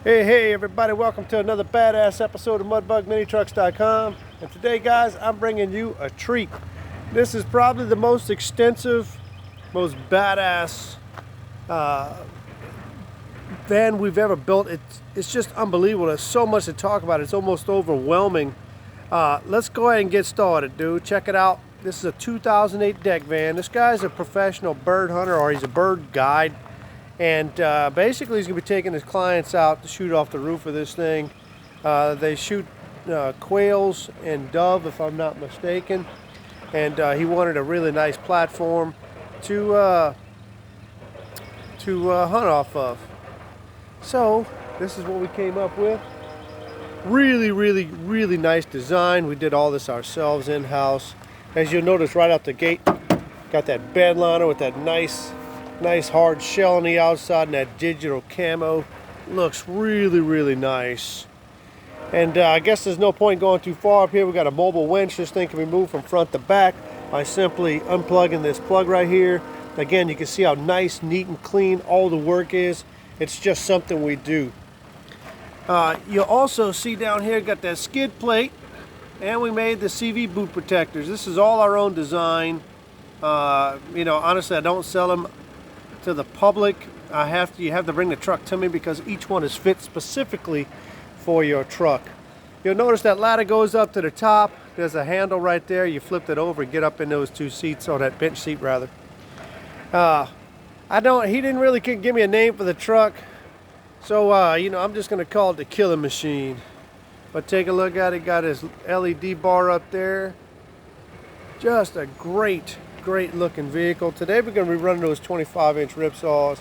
Hey everybody, welcome to another badass episode of MudbugMiniTrucks.com. And today guys, I'm bringing you a treat. This is probably the most extensive, most badass van we've ever built. It's just unbelievable. There's so much to talk about. It's almost overwhelming. Let's go ahead and get started, dude. Check it out. This is a 2008 deck van. This guy's a professional bird hunter, or he's a bird guide. And basically he's going to be taking his clients out to shoot off the roof of this thing. They shoot quails and dove, if I'm not mistaken. And he wanted a really nice platform to hunt off of. So this is what we came up with. Really nice design. We did all this ourselves in-house. As you'll notice right out the gate, got that bed liner with that nice hard shell on the outside and that digital camo. Looks really nice. And I guess there's no point going too far up here. We got a mobile winch. This thing can be moved from front to back by simply unplugging this plug right here. Again, you can see how nice, neat, and clean all the work is. It's just something we do. You'll also see down here, got that skid plate, and we made the CV boot protectors. This is all our own design. You know, honestly, I don't sell them to the public. You have to bring the truck to me because each one is fit specifically for your truck. You'll notice that ladder goes up to the top. There's a handle right there. You flip it over and get up in those two seats, or that bench seat rather. He didn't really give me a name for the truck, so you know, I'm just gonna call it the Killing Machine. But take a look at it. Got his LED bar up there. Just a great looking vehicle. Today we're going to be running those 25-inch ripsaws,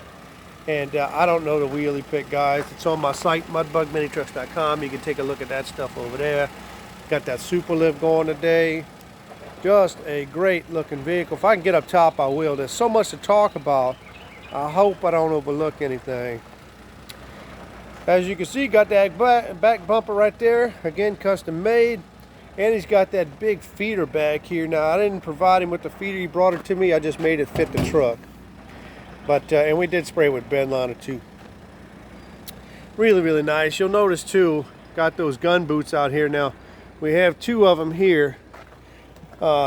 and I don't know the wheelie pit, guys. It's on my site, MudbugMiniTrucks.com. You can take a look at that stuff over there. Got that super lift going today. Just a great looking vehicle. If I can get up top, I will. There's so much to talk about. I hope I don't overlook anything. As you can see, got that back bumper right there. Again, custom made. And he's got that big feeder back here. Now, I didn't provide him with the feeder. He brought it to me. I just made it fit the truck. But and we did spray it with bed liner too. Really nice. You'll notice too, got those gun boots out here. Now, we have two of them here.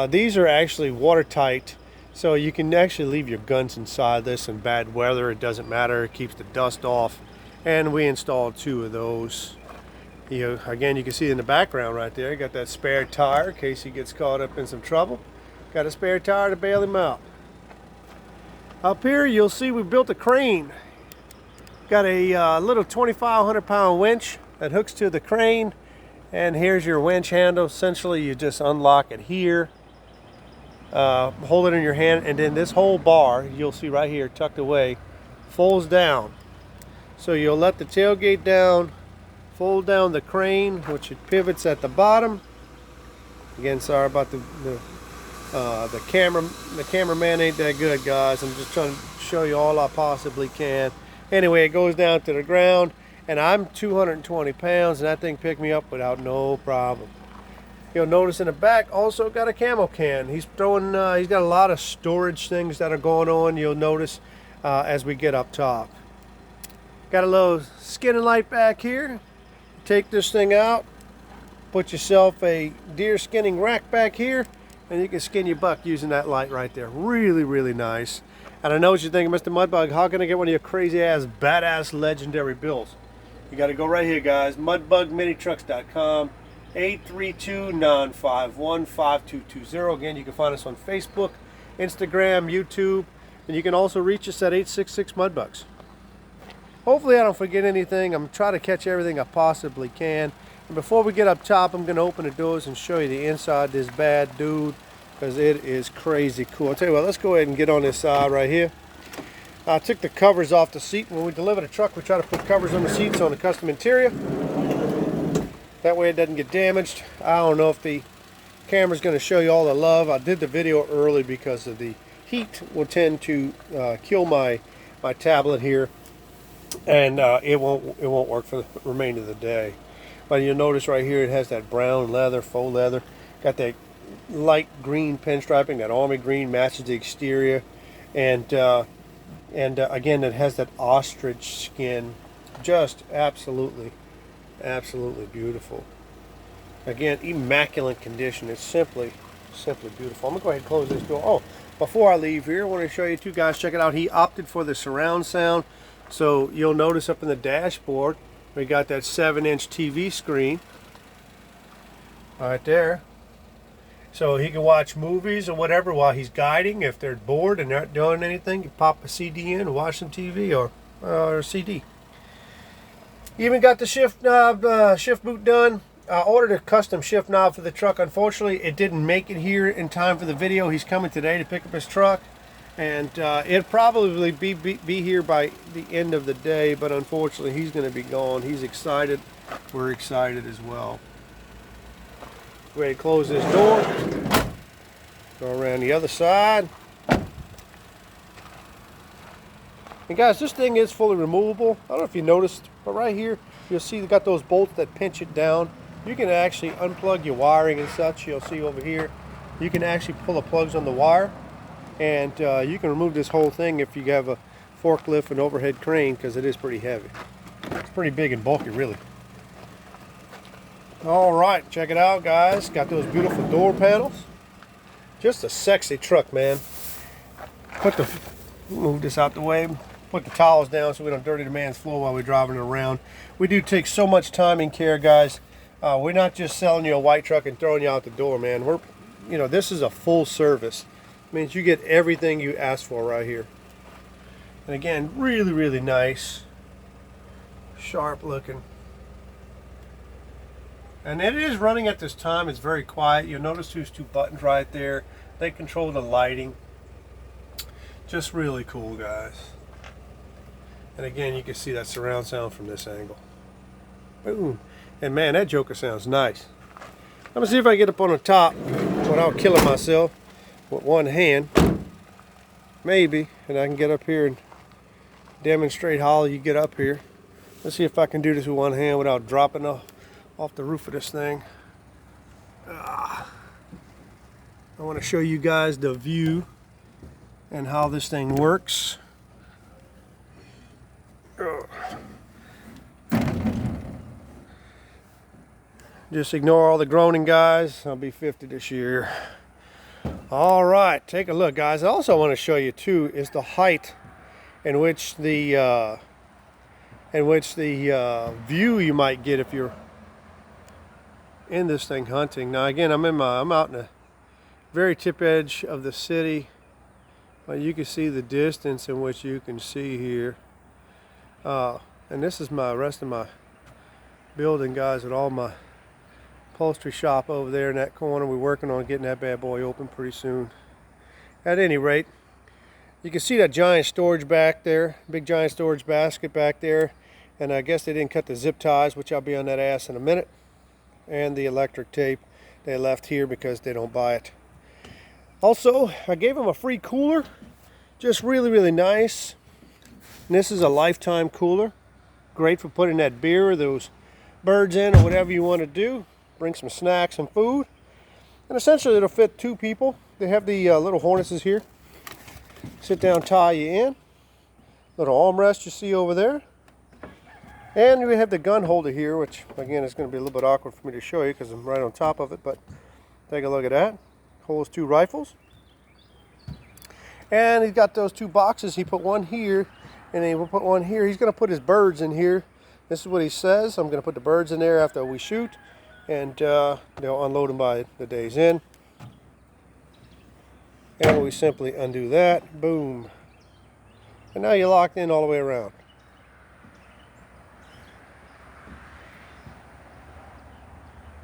These are actually watertight, so you can actually leave your guns inside this in bad weather. It doesn't matter. It keeps the dust off. And we installed two of those. Again, you can see in the background right there, got that spare tire in case he gets caught up in some trouble. Got a spare tire to bail him out. Up here, you'll see we built a crane. Got a little 2,500 pound winch that hooks to the crane. And here's your winch handle. Essentially, you just unlock it here. Hold it in your hand, and then this whole bar, you'll see right here, tucked away, folds down. So you'll let the tailgate down, fold down the crane, which it pivots at the bottom. Again, sorry about the cameraman ain't that good, guys. I'm just trying to show you all I possibly can. Anyway, it goes down to the ground, and I'm 220 pounds, and that thing picked me up without no problem. You'll notice in the back also got a camo can. He's got a lot of storage things that are going on. You'll notice as we get up top. Got a little skinning light back here. Take this thing out, put yourself a deer skinning rack back here, and you can skin your buck using that light right there. Really nice. And I know what you're thinking, Mr. Mudbug, how can I get one of your crazy ass, badass, legendary builds? You got to go right here, guys. MudbugMiniTrucks.com, 832-951-5220. Again, you can find us on Facebook, Instagram, YouTube, and you can also reach us at 866-MUDBUGS. Hopefully I don't forget anything. I'm trying to catch everything I possibly can. And before we get up top, I'm going to open the doors and show you the inside of this bad dude, because it is crazy cool. I'll tell you what, let's go ahead and get on this side right here. I took the covers off the seat. When we deliver the truck, we try to put covers on the seats on the custom interior. That way it doesn't get damaged. I don't know if the camera's going to show you all the love. I did the video early because of the heat will tend to kill my tablet here. And it won't work for the remainder of the day. But you'll notice right here it has that brown leather, faux leather. Got that light green pinstriping, that army green matches the exterior. And again, it has that ostrich skin just absolutely beautiful. Again, immaculate condition. It's simply beautiful. I'm gonna go ahead and close this door. Oh, before I leave here, I want to show you too, guys. Check it out. He opted for the surround sound, so you'll notice up in the dashboard we got that 7-inch TV screen right there, so he can watch movies or whatever while he's guiding. If they're bored and not doing anything, you pop a CD in and watch some TV or a CD. Even got the shift knob, shift boot done. I ordered a custom shift knob for the truck. Unfortunately, it didn't make it here in time for the video. He's coming today to pick up his truck, and it'll probably be here by the end of the day, but unfortunately he's going to be gone. He's excited. We're excited as well. Ready to close this door. Go around the other side. And guys, this thing is fully removable. I don't know if you noticed, but right here you'll see they got those bolts that pinch it down. You can actually unplug your wiring and such. You'll see over here you can actually pull the plugs on the wire, and you can remove this whole thing if you have a forklift and overhead crane, because it is pretty heavy. It's pretty big and bulky, really. All right, check it out, guys. Got those beautiful door panels. Just a sexy truck, man. Move this out the way. Put the towels down so we don't dirty the man's floor while we're driving it around. We do take so much time and care, guys. We're not just selling you a white truck and throwing you out the door, man. This is a full service. It means you get everything you ask for right here. And again, really nice, sharp looking. And it is running at this time. It's very quiet. You'll notice there's 2 buttons right there. They control the lighting. Just really cool, guys. And again, you can see that surround sound from this angle. Boom. And man, that joker sounds nice. I'm gonna see if I can get up on the top without killing myself with one hand. Maybe. And I can get up here and demonstrate how you get up here. Let's see if I can do this with one hand without dropping off the roof of this thing. I want to show you guys the view and how this thing works. Just ignore all the groaning, guys. I'll be 50 this year. All right, take a look, guys. I also want to show you too is the height in which the view you might get if you're in this thing hunting. Now again, I'm out in the very tip edge of the city. You can see the distance in which you can see here. And this is my rest of my building, guys, with all my upholstery shop over there in that corner. We're working on getting that bad boy open pretty soon. At any rate, you can see that giant storage back there, big giant storage basket back there. And I guess they didn't cut the zip ties, which I'll be on that ass in a minute. And the electric tape they left here because they don't buy it. Also, I gave them a free cooler. Just really nice. And this is a lifetime cooler. Great for putting that beer or those birds in or whatever you want to do. Bring some snacks and food. And essentially it'll fit 2 people. They have the little harnesses here. Sit down, tie you in. Little armrest you see over there. And we have the gun holder here, which again is going to be a little bit awkward for me to show you because I'm right on top of it, but take a look at that. Holds 2 rifles. And he's got those 2 boxes. He put one here and he will put one here. He's going to put his birds in here. This is what he says. I'm going to put the birds in there after we shoot, and they'll unload them by the day's end. And we simply undo that. Boom. And now you're locked in all the way around.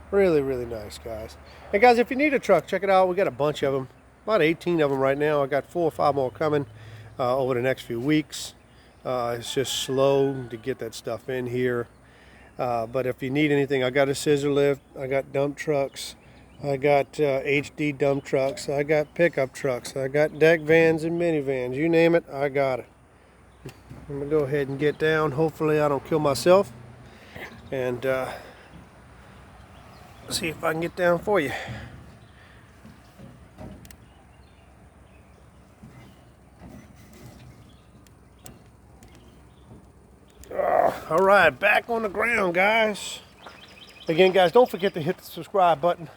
Really nice, guys. And guys, if you need a truck, check it out. We got a bunch of them, about 18 of them right now. I got 4 or 5 more coming over the next few weeks. It's just slow to get that stuff in here, but if you need anything, I got a scissor lift, I got dump trucks, I got HD dump trucks, I got pickup trucks, I got deck vans and minivans, you name it, I got it. I'm gonna go ahead and get down. Hopefully I don't kill myself, and see if I can get down for you. All right, back on the ground, guys. Again, guys, don't forget to hit the subscribe button.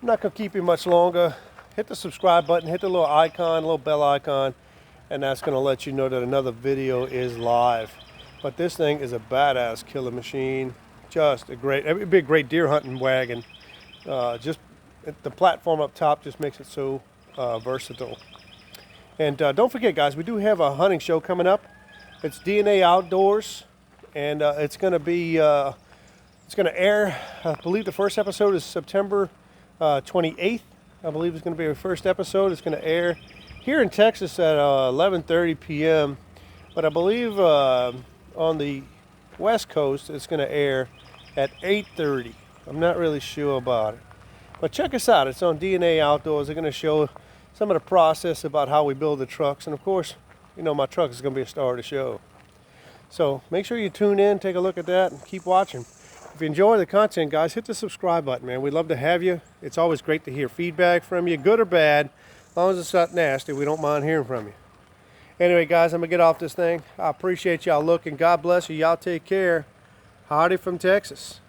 I'm not gonna keep you much longer. Hit the subscribe button, hit the little icon, little bell icon, and that's gonna let you know that another video is live. But this thing is a badass killer machine. Just a great, it'd be a great deer hunting wagon. Just the platform up top just makes it so versatile. And don't forget, guys, we do have a hunting show coming up. It's DNA Outdoors, and it's going to be, it's going to air, I believe the first episode is September 28th. I believe it's going to be our first episode. It's going to air here in Texas at 11:30 p.m. But I believe on the West Coast, it's going to air at 8:30. I'm not really sure about it. But check us out. It's on DNA Outdoors. They're going to show some of the process about how we build the trucks. And of course, you know, my truck is going to be a star of the show. So make sure you tune in, take a look at that, and keep watching. If you enjoy the content, guys, hit the subscribe button, man. We'd love to have you. It's always great to hear feedback from you, good or bad. As long as it's not nasty, we don't mind hearing from you. Anyway, guys, I'm going to get off this thing. I appreciate y'all looking. God bless you. Y'all take care. Howdy from Texas.